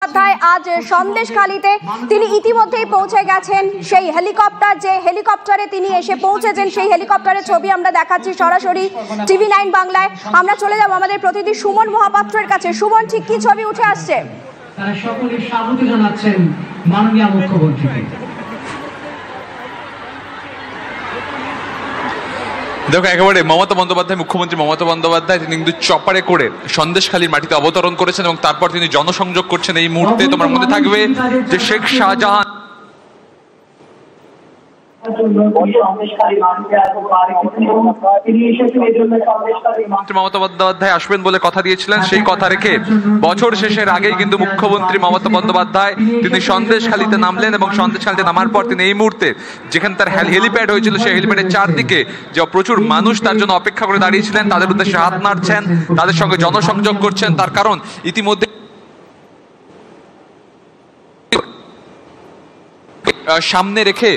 আজ সন্দেশখালীতে তিনি ইতিমধ্যেই পৌঁছে গেছেন। সেই হেলিকপ্টার, যে হেলিকপ্টারে তিনি এসে পৌঁছেছেন, সেই হেলিকপ্টারের ছবি আমরা দেখাচ্ছি সরাসরি TV9 বাংলায়। আমরা চলে যাব আমাদের প্রতিনিধি সুমন মহাপাত্রের কাছে। সুমন, ঠিক কি ছবি উঠে আসছে? তারা সকলে স্বাগত জানাচ্ছেন মাননীয় মুখ্যমন্ত্রীকে। দেখো, একেবারে মমতা বন্দ্যোপাধ্যায়, মুখ্যমন্ত্রী মমতা বন্দ্যোপাধ্যায় তিনি কিন্তু চপারে করে সন্দেশখালীর মাটিতে অবতরণ করেছেন এবং তারপর তিনি জনসংযোগ করছেন। এই মুহূর্তে তোমার মধ্যে থাকবে যে শেখ শাহজাহান মমতা বন্দ্যোপাধ্যায় আসবেন বলে কথা দিয়েছিলেন, সেই কথা রেখে বছর শেষের আগেই কিন্তু মুখ্যমন্ত্রী মমতা বন্দ্যোপাধ্যায় তিনি সন্দেশখালীতে নামলেন এবং সন্দেশখালীতে নামার পর তিনি এই মুহূর্তে যেখানে তার হেলিপ্যাড হয়েছিল সেই হেলিপ্যাডের চারদিকে যে প্রচুর মানুষ তার জন্য অপেক্ষা করে দাঁড়িয়েছিলেন তাদের উদ্দেশ্যে হাত নাড়ছেন, তাদের সঙ্গে জনসংযোগ করছেন। তার কারণ ইতিমধ্যে সামনে রেখে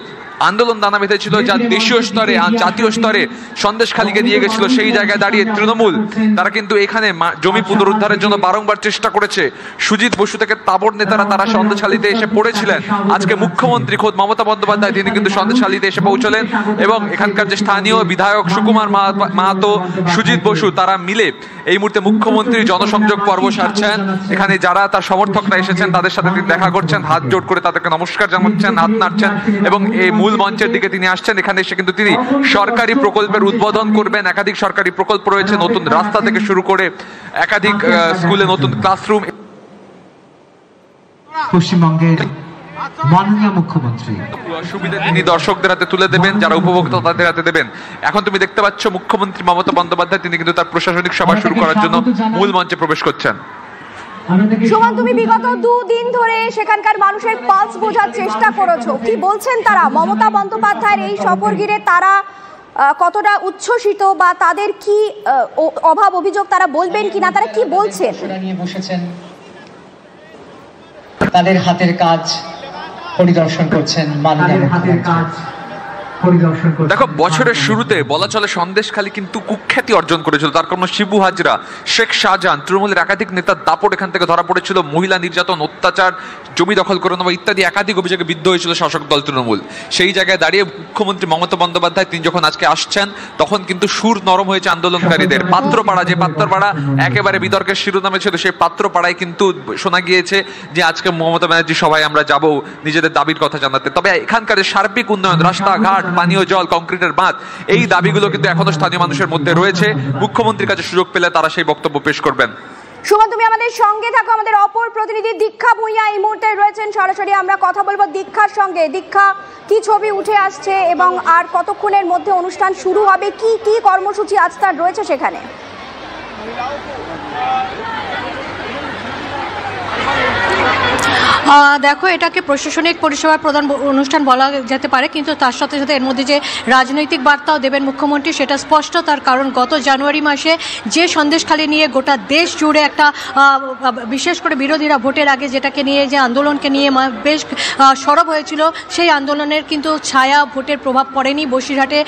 আন্দোলন দানা বেঁধেছিল, যা দেশীয় স্তরে জাতীয় স্তরে সন্দেশখালীকে নিয়ে গেছিল। সেই জায়গায় দাঁড়িয়ে তৃণমূল তারা কিন্তু এখানে জমি পুনরুদ্ধারের জন্য বারংবার চেষ্টা করেছে। সুজিত বসু থেকে তাবড় নেতারা তারা সন্দেশখালীতে এসে পড়েছিলেন। আজকে মুখ্যমন্ত্রী খোদ মমতা বন্দ্যোপাধ্যায় তিনি কিন্তু সন্দেশখালীতে এসে পৌঁছলেন এবং এখানকার যে স্থানীয় বিধায়ক সুকুমার মাহাতো, সুজিত বসু তারা মিলে এই মুহূর্তে মুখ্যমন্ত্রী জনসংযোগ পর্ব সারছেন। এখানে যারা তার সমর্থকরা এসেছেন তাদের সাথে তিনি দেখা করছেন, হাত জোড় করে তাদেরকে নমস্কার জানাচ্ছেন, হাত নাড়ছেন এবং এই মূল মঞ্চের দিকে তিনি আসছেন। এখানে এসে কিন্তু তিনি সরকারি প্রকল্পের উদ্বোধন করবেন। একাধিক সরকারি প্রকল্প রয়েছে, নতুন রাস্তা থেকে শুরু করে একাধিক স্কুলে নতুন ক্লাসরুম। পশ্চিমবঙ্গের মাননীয় মুখ্যমন্ত্রী সুবিধা তিনি দর্শকদের হাতে তুলে দেবেন, যারা উপভোক্তা তাদের হাতে দেবেন। এখন তুমি দেখতে পাচ্ছ মুখ্যমন্ত্রী মমতা বন্দ্যোপাধ্যায় তিনি কিন্তু তার প্রশাসনিক সভা শুরু করার জন্য মূল মঞ্চে প্রবেশ করছেন। সুমন, তুমি বিগত 2 দিন ধরে সেখানকার মানুষের পালস বোঝার চেষ্টা করেছো, কি বলছেন তারা? মমতা বন্দ্যোপাধ্যায়ের এই সফর ঘিরে তারা কতটা উচ্ছ্বসিত বা তাদের কি অভাব অভিযোগ তারা বলবেন কিনা, তারা কি বলছেন? তাদের হাতের কাজ পরিদর্শন করছেন মাননীয় মুখ্যমন্ত্রী। দেখো, বছরের শুরুতে বলা চলে সন্দেশখালী কিন্তু কুখ্যাতি অর্জন করেছিল। তার কারণ শিবু হাজরা, শেখ শাহজাহান, তৃণমূলের একাধিক নেতার দাপট এখান থেকে ধরা পড়েছিল। মহিলা নির্যাতন, অত্যাচার, জমি দখল করে নেওয়া ইত্যাদি একাধিক অভিযোগে বিদ্ধ হয়েছিল শাসক দল তৃণমূল। সেই জায়গায় দাঁড়িয়ে মুখ্যমন্ত্রী মমতা বন্দ্যোপাধ্যায় তিনি যখন আজকে আসছেন তখন কিন্তু সুর নরম হয়েছে আন্দোলনকারীদের। পাত্রপাড়া, যে পাত্রপাড়া একেবারে বিতর্কের শিরোনামে ছিল, সেই পাত্রপাড়ায় কিন্তু শোনা গিয়েছে যে আজকে মমতা ব্যানার্জি সভায় আমরা যাব নিজেদের দাবির কথা জানাতে। তবে এখানকার যে সার্বিক উন্নয়ন, রাস্তাঘাট, পানীয় জল, কংক্রিটের বাঁধ, এই দাবিগুলো কিন্তু এখনো স্থানীয় মানুষের মধ্যে রয়েছে। মুখ্যমন্ত্রীর কাছে সুযোগ পেলে তারা সেই বক্তব্য পেশ করবেন। সুমন, তুমি আমাদের সঙ্গে থাকো। আমাদের অপর প্রতিনিধি দীক্ষা ভূঁইয়া এই মুহূর্তে রয়েছেন, সরাসরি আমরা কথা বলবো দীক্ষার সঙ্গে। দীক্ষা, কি ছবি উঠে আসছে এবং আর কতক্ষণের মধ্যে অনুষ্ঠান শুরু হবে? কি কি কর্মসূচি আজ তার রয়েছে সেখানে? দেখো, এটাকে প্রশাসনিক পরিষেবার প্রধান অনুষ্ঠান বলা যেতে পারে, কিন্তু তার সাথে সাথে এর মধ্যে যে রাজনৈতিক বার্তাও দেবেন মুখ্যমন্ত্রী সেটা স্পষ্ট। তার কারণ গত জানুয়ারি মাসে যে সন্দেশখালী নিয়ে গোটা দেশ জুড়ে একটা বিশেষ করে বিরোধীরা ভোটের আগে যেটাকে নিয়ে, যে আন্দোলনকে নিয়ে বেশ সরব হয়েছিল, সেই আন্দোলনের কিন্তু ছায়া ভোটের প্রভাব পড়েনি। বসিরহাটে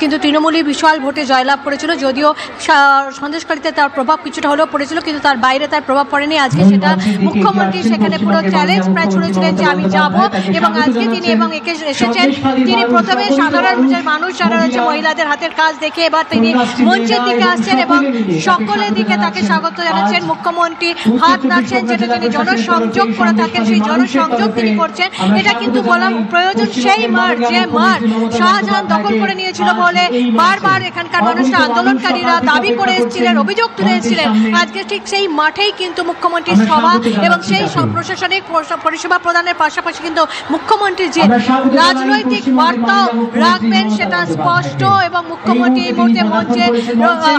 কিন্তু তৃণমূলই বিশাল ভোটে জয়লাভ করেছিল, যদিও সন্দেশখালীতে তার প্রভাব কিছুটা হলেও পড়েছিল, কিন্তু তার বাইরে তার প্রভাব পড়েনি। আজকে সেটা মুখ্যমন্ত্রী সেখানে পুরো চ্যালেঞ্জ প্রায় ছুড়েছিলেন যে আমি যাব, এবং আজকে তিনি এসেছেন। তিনি প্রথমে সাধারণ মানুষ যারা রয়েছে মহিলাদের হাতের কাজ দেখে এবার তিনি মঞ্চের দিকে আসছেন এবং সকলের দিকে তাকে স্বাগত জানাচ্ছেন। মুখ্যমন্ত্রী হাত নাড়ছেন, যেটা তিনি জনসংযোগ করে থাকেন, সেই জনসংযোগ তিনি করছেন। এটা কিন্তু বলা প্রয়োজন, সেই মাঠ, যে মাঠ শাহজাহান দখল করে নিয়েছিল বলে বারবার এখানকার মানুষরা, আন্দোলনকারীরা দাবি করে এসেছিলেন, অভিযোগ তুলে এসেছিলেন। আজকে ঠিক সেই মাঠেই কিন্তু মুখ্যমন্ত্রীর সভা এবং সেই প্রশাসনিক পরিষেবা প্রদানের পাশাপাশি কিন্তু মুখ্যমন্ত্রী যে রাজনৈতিক বার্তাও রাখবেন সেটা স্পষ্ট। এবং মুখ্যমন্ত্রী এই মুহূর্তে মঞ্চে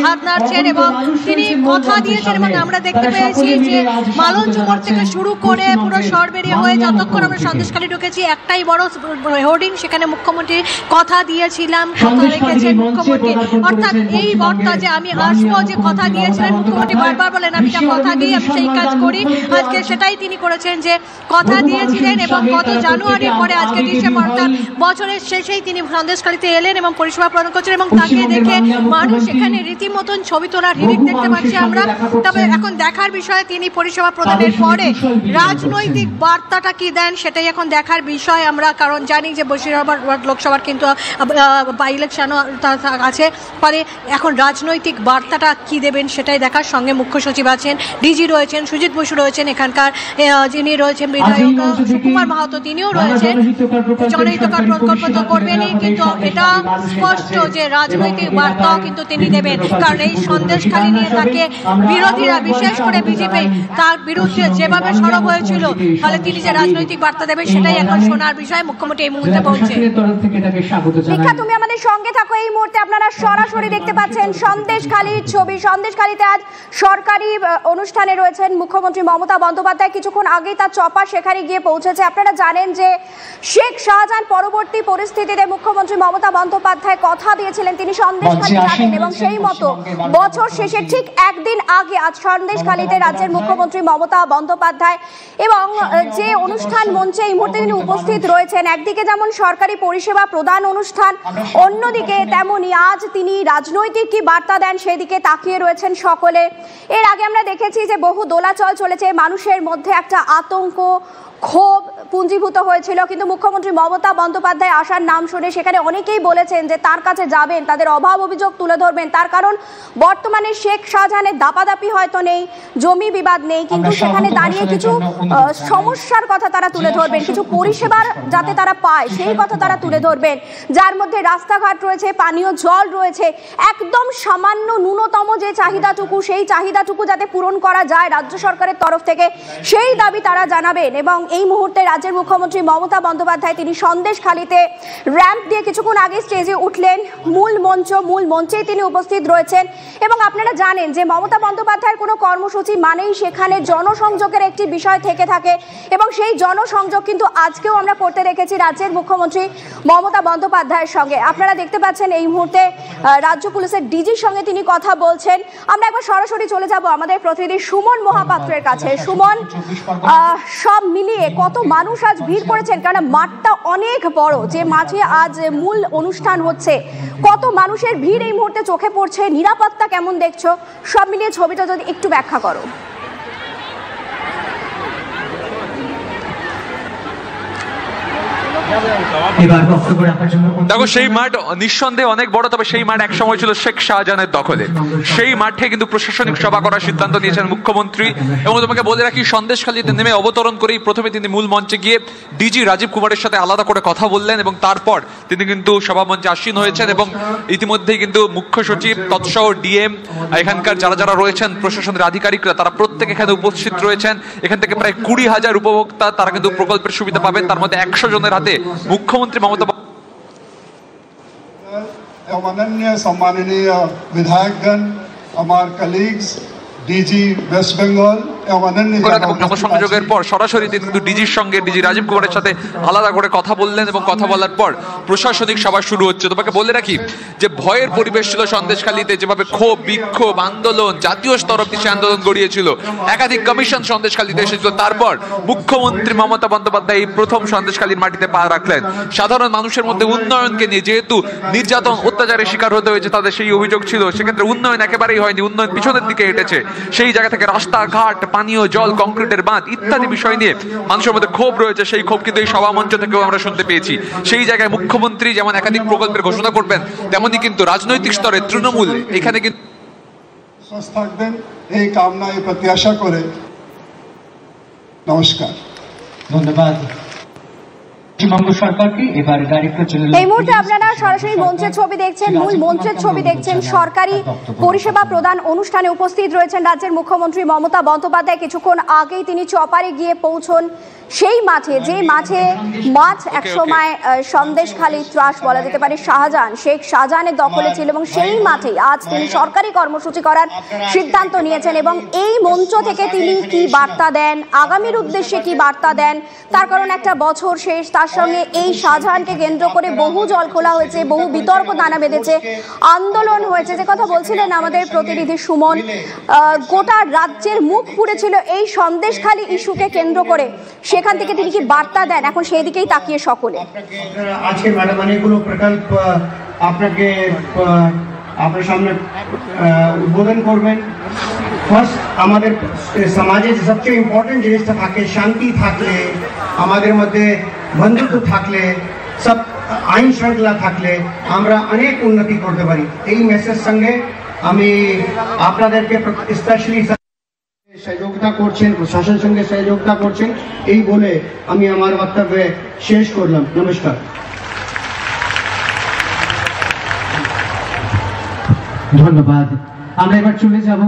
হাত নাড়ছেন এবং তিনি কথা দিয়েছেন, এবং আমরা দেখতে পেয়েছি যে মালঞ্চ মোড় থেকে শুরু করে পুরো সরবেরিয়া হয়ে যতক্ষণ আমরা সন্দেশখালী ঢুকেছি একটাই বড় হোর্ডিং, সেখানে মুখ্যমন্ত্রী কথা দিয়েছিলাম, কথা রেখেছেন মুখ্যমন্ত্রী। অর্থাৎ এই বার্তা যে আমি আসবো, যে কথা দিয়েছিলেন মুখ্যমন্ত্রী বারবার বলেন আমি যা কথা দিই আমি সেই কাজ করি, আজকে সেটাই তিনি করেছেন। যে কথা দিয়েছিলেন এবং গত জানুয়ারির পরে আজকে ডিসেম্বর বছরের শেষেই তিনি সন্দেশখালীতে এলেন এবং পরিষেবা প্রদান করছেন এবং তাকে দেখে মানুষ এখানে রীতিমতন ছবি তোলার হিড়িক দেখতে পাচ্ছি আমরা। তবে এখন দেখার বিষয় তিনি পরিষেবা প্রদানের পরে রাজনৈতিক বার্তাটা কি দেন সেটাই এখন দেখার বিষয় আমরা, কারণ জানি যে বশিরাবাদ লোকসভার কিন্তু বাই ইলেকশনও আছে, ফলে এখন রাজনৈতিক বার্তাটা কি দেবেন সেটাই দেখার। সঙ্গে মুখ্য সচিব আছেন, ডিজি রয়েছেন, সুজিত বসু রয়েছেন, এখানকার যিনি রয়েছেন বিধায়ক সুকুমার মাহাতো তিনিও রয়েছেন। জনহিতকর প্রকল্প তো করবেনই, কিন্তু এটা স্পষ্ট যে রাজনৈতিক বার্তাও কিন্তু তিনি দেবেন, কারণ এই সন্দেশখালী নিয়ে তাকে বিরোধীরা বিশেষ করে বিজেপি তার বিরুদ্ধে যেভাবে সরব হয়েছিল, ফলে তিনি যে রাজনৈতিক বার্তা দেবেন সেটাই এখন শোনার বিষয়। মুখ্যমন্ত্রী এই মুহূর্তে বলছে। দীক্ষা, তুমি আমাদের সঙ্গে থাকো। এই মুহূর্তে আপনারা সরাসরি দেখতে পাচ্ছেন সন্দেশখালীর ছবি। সন্দেশখালীতে আজ সরকারি অনুষ্ঠানে রয়েছেন মুখ্যমন্ত্রী মমতা বন্দ্যোপাধ্যায়। কিছুক্ষণ আগেই তার চপার সেখানে গিয়ে পৌঁছেছে। আপনারা জানেন যে শেখ শাহজাহান পরবর্তী পরিস্থিতিতে মুখ্যমন্ত্রী মমতা বন্দ্যোপাধ্যায় কথা দিয়েছিলেন তিনি সন্দেশখালী যাবেন, এবং সেই মতো বছর শেষে ঠিক একদিন আগে আজ সন্দেশখালীতে রাজ্যের মুখ্যমন্ত্রী মমতা বন্দ্যোপাধ্যায় এবং যে অনুষ্ঠান মঞ্চে এই মুহূর্তে তিনি উপস্থিত রয়েছেন, একদিকে যেমন সরকারি পরিষেবা প্রদান অনুষ্ঠান, অন্যদিকে তেমনি আজ তিনি রাজনৈতিক কি বার্তা দেন সেদিকে তাকিয়ে রয়েছেন সকলে। এর আগে আমরা দেখেছি যে বহু দোলাচল চলেছে, মানুষের মধ্যে একটা আতঙ্ক ক্ষোভ পুঞ্জীভূত হয়েছিল, কিন্তু মুখ্যমন্ত্রী মমতা বন্দ্যোপাধ্যায় আসার নাম শুনে সেখানে অনেকেই বলেছেন যে তার কাছে যাবেন, তাদের অভাব অভিযোগ তুলে ধরবেন। তার কারণ বর্তমানে শেখ শাহজাহানের দাপাদাপি হয়তো নেই, জমি বিবাদ নেই, কিন্তু সেখানে দাঁড়িয়ে কিছু সমস্যার কথা তারা তুলে ধরবেন, কিছু পরিষেবার যাতে তারা পায় সেই কথা তারা তুলে ধরবেন, যার মধ্যে রাস্তাঘাট রয়েছে, পানীয় জল রয়েছে, একদম সামান্য ন্যূনতম যে চাহিদাটুকু সেই চাহিদাটুকু যাতে পূরণ করা যায় রাজ্য সরকারের তরফ থেকে, সেই দাবি তারা জানাবেন। এবং এই মুহূর্তে রাজ্যের মুখ্যমন্ত্রী মমতা বন্দ্যোপাধ্যায় তিনি সন্দেশখালীতে র্যাম্প দিয়ে কিছুক্ষণ আগে স্টেজে উঠলেন। মূল মঞ্চেই তিনি উপস্থিত রয়েছেন। এবং আপনারা জানেন যে মমতা বন্দ্যোপাধ্যায়ের কোনো কর্মসূচি মানেই সেখানে জনসংযোগের একটি বিষয় থেকে থাকে, এবং সেই জনসংযোগ কিন্তু আজকেও আমরা করতে দেখেছি রাজ্যের মুখ্যমন্ত্রী মমতা বন্দ্যোপাধ্যায়ের সঙ্গে। আপনারা দেখতে পাচ্ছেন এই মুহূর্তে রাজ্য পুলিশের ডিজির সঙ্গে তিনি কথা বলছেন। আমরা একবার সরাসরি চলে যাব আমাদের প্রতিনিধি সুমন মহাপাত্রের কাছে। সুমন, সব মিলিয়ে কত মানুষ আজ ভিড় করেছেন, কারণ মাঠটা অনেক বড়, যে মাঠে আজ মূল অনুষ্ঠান হচ্ছে, কত মানুষের ভিড় এই মুহূর্তে চোখে পড়ছে, নিরাপত্তা কেমন দেখছো, সব মিলিয়ে ছবিটা যদি একটু ব্যাখ্যা করো। দেখো, সেই মাঠ নিঃসন্দেহে অনেক বড়, তবে সেই মাঠ একসময় ছিল শেখ শাহজাহানের দখলে। সেই মাঠে কিন্তু প্রশাসনিক সভা করার সিদ্ধান্ত নিয়েছেন মুখ্যমন্ত্রী। এবং তোমাকে বলে রাখি, সন্দেশখালীতে নেমে অবতরণ করেই প্রথমে তিনি মূল মঞ্চে গিয়ে ডিজি রাজীব কুমারের সাথে আলাদা করে কথা বললেন, এবং তারপর তিনি কিন্তু সভা মঞ্চে আসীন হয়েছেন। এবং ইতিমধ্যেই কিন্তু মুখ্য সচিব তৎসহ ডিএম এখানকার যারা রয়েছেন প্রশাসনের আধিকারিকরা তারা প্রত্যেক এখানে উপস্থিত রয়েছেন। এখান থেকে প্রায় 20,000 উপভোক্তা তারা কিন্তু প্রকল্পের সুবিধা পাবেন, তার মধ্যে 100 জনের হাতে मुख्यमंत्री ममता माननीय सम्माननीय विधायकगण, हमारे कलीग्स, डीजी वेस्ट बंगाल সংযোগের পর সরাসরি তিনি কিন্তু ডিজির সঙ্গে ডিজি রাজীব কুমারের সাথে আলাদা করে কথা বললেন, এবং কথা বলার পর প্রশাসনিক সভা শুরু হচ্ছে। তোমাকে বলে রাখি যে ভয়ের পরিবেশ ছিল সন্দেশখালীতে, যেভাবে ক্ষোভ, বিক্ষোভ, আন্দোলন, জাতীয় স্তর অব্দি সে আন্দোলন গড়িয়েছিল, একাধিক কমিশন সন্দেশখালীতে এসেছিল। তারপর মুখ্যমন্ত্রী মমতা বন্দ্যোপাধ্যায় এই প্রথম সন্দেশখালীর মাটিতে পা রাখলেন। সাধারণ মানুষের মধ্যে উন্নয়নকে নিয়ে, যেহেতু নির্যাতন অত্যাচারের শিকার হতে হয়েছে তাদের, সেই অভিযোগ ছিল, সেক্ষেত্রে উন্নয়ন একেবারেই হয়নি, উন্নয়ন পিছনের দিকে হেঁটেছে। সেই জায়গা থেকে রাস্তাঘাট, পানীয় জল, কংক্রিটের বাঁধ ইত্যাদি বিষয় নিয়ে মানুষের মধ্যে ক্ষোভ রয়েছে। সেই ক্ষোভ কিন্তু এই সভা মঞ্চ থেকেও আমরা শুনতে পেয়েছি। সেই জায়গায় মুখ্যমন্ত্রী যেমন একাধিক প্রকল্পের ঘোষণা করবেন, তেমনি কিন্তু রাজনৈতিক স্তরে তৃণমূল এখানে কিন্তু থাকবেন এই কামনা, এই প্রত্যাশা করে নমস্কার, ধন্যবাদ। এই মুহূর্তে আপনারা সরাসরি মঞ্চের ছবি দেখছেন, মূল মঞ্চের ছবি দেখছেন। সরকারি পরিষেবা প্রদান অনুষ্ঠানে উপস্থিত রয়েছেন রাজ্যের মুখ্যমন্ত্রী মমতা বন্দ্যোপাধ্যায়। কিছুক্ষণ আগেই তিনি চপারে গিয়ে পৌঁছন সেই মাঠে, যে মাঠে একসময় সন্দেশখালী ত্রাস বলা যেতে পারে শেখ শাহজাহানের দখলে ছিল, এবং সেই মাঠে আজ তিনি সরকারি কর্মসূচি করার সিদ্ধান্ত নিয়েছেন। এবং এই মঞ্চ থেকে তিনি কি বার্তা দেন, আগামীর উদ্দেশ্যে কি বার্তা দেন, তার কারণ একটা বছর শেষ, তার সঙ্গে এই শাহজাহানকে কেন্দ্র করে বহু জল খোলা হয়েছে, বহু বিতর্ক দানা বেঁধেছে, আন্দোলন হয়েছে। যে কথা বলছিলেন আমাদের প্রতিনিধি সুমন, গোটা রাজ্যের মুখ পুড়েছিল এই সন্দেশখালী ইস্যুকে কেন্দ্র করে। সেখান থেকে তিনি কি বার্তা দেন, এখন সেই দিকেই তাকিয়ে সকলে। আজকে ম্যাডাম অনেকগুলো প্রকল্প আপনার সামনে উদ্বোধন করবেন। ফার্স্ট, আমাদের সমাজে সবচেয়ে ইম্পর্টেন্ট জিনিসটা থাকে, শান্তি থাকলে, আমাদের মধ্যে বন্ধুত্ব থাকলে, সব আইন শৃঙ্খলা থাকলে আমরা অনেক উন্নতি করতে পারি। এই মেসেজ সঙ্গে আমি আপনাদেরকে স্পেশালি সহযোগিতা করছেন, প্রশাসন সঙ্গে সহযোগিতা করছেন, এই বলে আমি আমার বক্তব্য শেষ করলাম। নমস্কার। ধন্যবাদ। আমরা এবার চলে যাব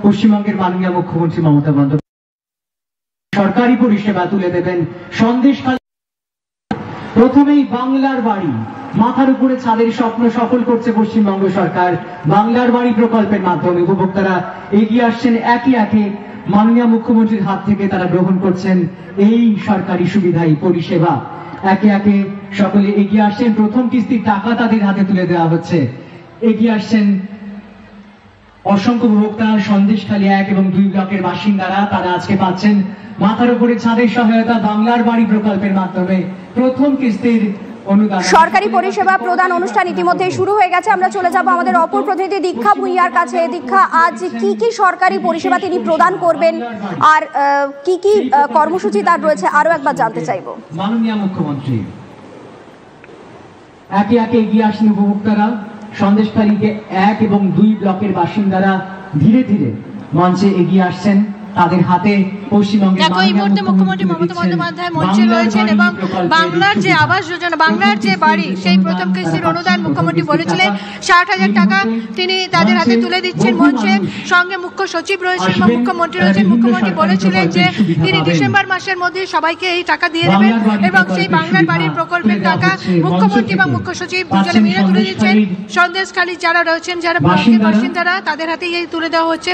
পশ্চিমবঙ্গের মাননীয় মুখ্যমন্ত্রী মমতা বন্দ্যোপাধ্যায় সরকারি পরিষেবা তুলে দেবেন সন্দেশখালী। প্রথমেই বাংলার বাড়ি, মাথার উপরে ছাদের স্বপ্ন সফল করছে পশ্চিমবঙ্গ সরকার। বাংলার বাড়ি প্রকল্পের মাধ্যমে উপভোক্তারা এগিয়ে আসছেন, একে একে মাননীয় মুখ্যমন্ত্রীর হাত থেকে তারা গ্রহণ করছেন এই সরকারি সুবিধাই পরিষেবা। একে একে সকলে এগিয়ে আসছেন, প্রথম কিস্তির টাকা তাদের হাতে তুলে দেওয়া হচ্ছে। এগিয়ে আসছেন অসংখ্য উপভোক্তা, সন্দেশখালী 1 এবং 2 ব্লকের বাসিন্দারা, তারা আজকে পাচ্ছেন মাথার উপরে ছাদের সহায়তা বাংলার বাড়ি প্রকল্পের মাধ্যমে প্রথম কিস্তির অনুদান। সরকারি পরিষেবা প্রদান অনুষ্ঠান ইতিমধ্যে শুরু হয়ে গেছে। আমরা চলে যাব আমাদের অপর প্রতিনিধি দীক্ষা ভুঁইয়ার কাছে। দীক্ষা, আজ কি কি সরকারি পরিষেবা তিনি প্রদান করবেন আর কি কি কর্মসূচি তার রয়েছে আরো একবার জানতে চাইবো। মাননীয় মুখ্যমন্ত্রী একে একে এগিয়ে আসেন উপভোক্তারা, সন্দেশখালীকে 1 এবং 2 ব্লকের বাসিন্দারা ধীরে ধীরে মঞ্চে এগিয়ে আসছেন, তাদের হাতে পশ্চিমবঙ্গের এই মুহূর্তে মুখ্যমন্ত্রী মমতা বন্দ্যোপাধ্যায় মঞ্চে রয়েছেন এবং বাংলার যে আবাস যোজনা, বাংলার যে বাড়ি, সেই প্রথম কিস্তির অনুদান মুখ্যমন্ত্রী বলেছিলেন 60,000 টাকা তিনি তাদের হাতে তুলে দিচ্ছেন। মঞ্চে সঙ্গে মুখ্য সচিব রয়েছেন এবং মুখ্যমন্ত্রী রয়েছেন। মুখ্যমন্ত্রী বলেছিলেন যে তিনি ডিসেম্বর মাসের মধ্যে সবাইকে এই টাকা দিয়ে দেবেন এবং সেই বাংলার বাড়ির প্রকল্পের টাকা মুখ্যমন্ত্রী এবং মুখ্য সচিব দুজনে মিলে তুলে দিচ্ছেন। সন্দেশখালী যারা রয়েছেন, যারা ব্লকের বাসিন্দারা, তাদের হাতে এই তুলে দেওয়া হচ্ছে।